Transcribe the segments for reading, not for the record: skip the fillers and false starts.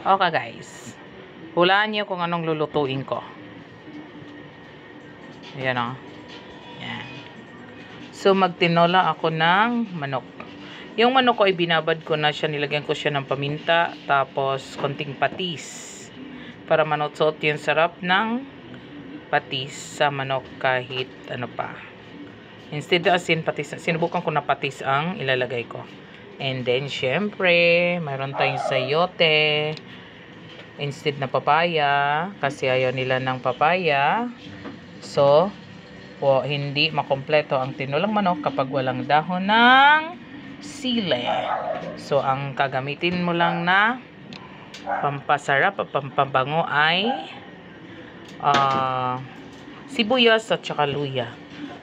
Okay guys, hulaan niyo kung anong lulutuin ko. Ayan o. Ayan. So magtinola ako ng manok. Yung manok ko ay binabad ko na siya, nilagyan ko siya ng paminta, tapos konting patis. Para manutsot yung sarap ng patis sa manok kahit ano pa. Instead of asin, patis, sinubukan ko na patis ang ilalagay ko. And then, syempre, mayroon tayong sayote. Instead na papaya, kasi ayaw nila ng papaya. So, hindi makompleto ang tinulang manok kapag walang dahon ng sili. So, ang kagamitin mo lang na pampasarap at pampabango ay sibuyas at saka luya.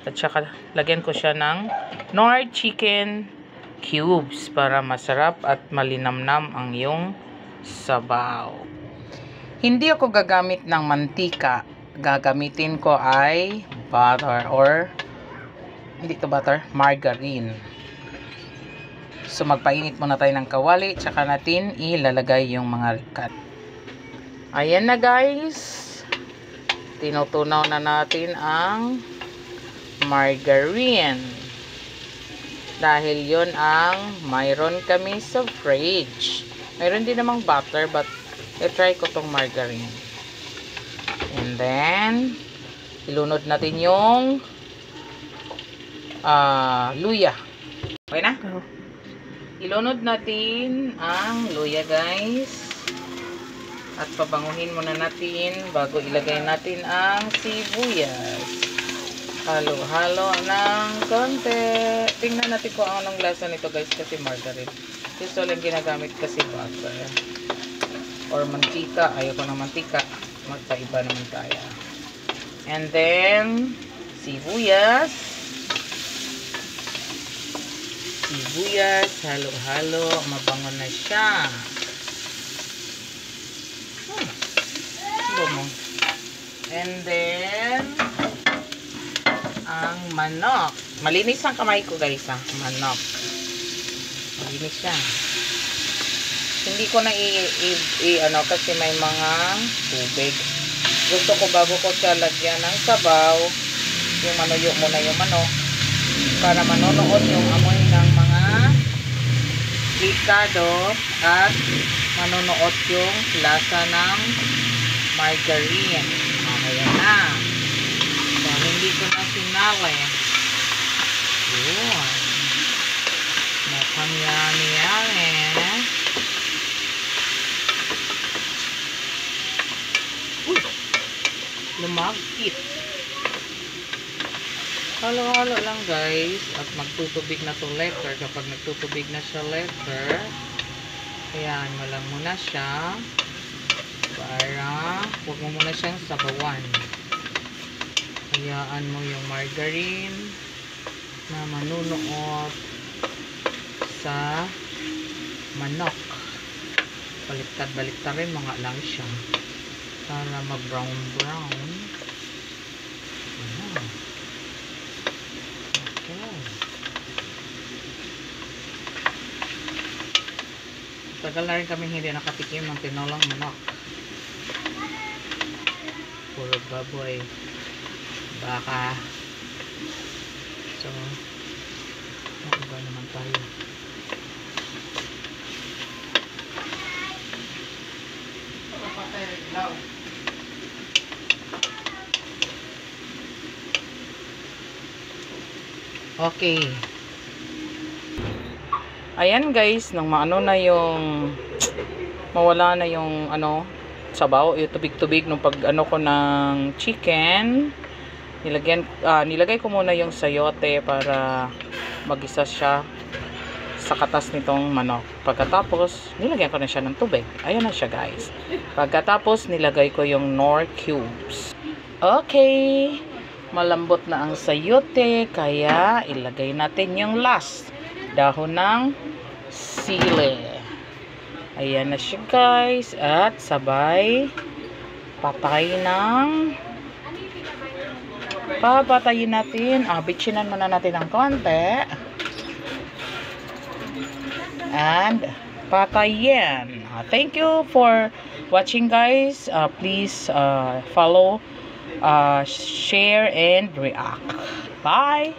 At saka, lagyan ko siya ng Knorr chicken cubes para masarap at malinamnam ang iyong sabaw. Hindi ako gagamit ng mantika. Gagamitin ko ay butter or hindi to butter, margarine. So magpainit muna tayo ng kawali, tsaka natin ilalagay yung mga rikat. Ayan na guys. Tinutunaw na natin ang margarine. Dahil yon ang mayroon kami sa fridge. Mayroon din namang butter, but i-try ko tong margarine. And then, ilunod natin yung luya. Okay na? Ilunod natin ang luya guys. At pabanguhin muna natin bago ilagay natin ang sibuyas. Halo-halo ng konti. Tingnan natin kung anong lasa nito guys, kasi margarine. Usually lang ginagamit kasi butter or mantika. Ayoko ng mantika. Magpaiba naman tayo. And then, sibuyas. Sibuyas. Halo-halo. Mabango na siya. And then, ang manok. Malinis ang kamay ko guys ha. Manok. Malinis siya. Hindi ko na ano kasi may mga tubig. Gusto ko bago ko siya lagyan ng sabaw, yung manuyo muna yung manok para manonood yung amoy ng mga likado at manonood yung lasa ng margarine. Ayan na. So, hindi ko na sinali. Yun. Mukhang yummy. Uy! Lumagkit. Halo-halo lang guys. At magtutubig na to later. Kapag nagtutubig na siya later, ayan, walang muna siya. Para huwag mo muna siyang sabawan. Hayaan mo yung margarine na manunuot sa manok. Baliktad-baliktad rin mga lang siya para mag-brown-brown. Okay. Tagal na rin kami hindi nakatikim ng tinolang manok. Puro baboy, baka. So, iba naman tayo. Okay. Ayan guys, nang maano na yung mawala na yung ano sabaw, yung tubig-tubig nung pag ano ko ng chicken, nilagay ko muna yung sayote para magisa siya sa katas nitong manok. Pagkatapos, nilagyan ko na siya ng tubig. Ayan na siya guys. Pagkatapos, nilagay ko yung Knorr cubes. Okay. Malambot na ang sayote, kaya ilagay natin yung last. Dahon ng sili. Ayan na siya guys. At sabay papatayin natin. Bitsinan muna natin ng konti. And patayin. Thank you for watching, guys. Please follow, share, and react. Bye!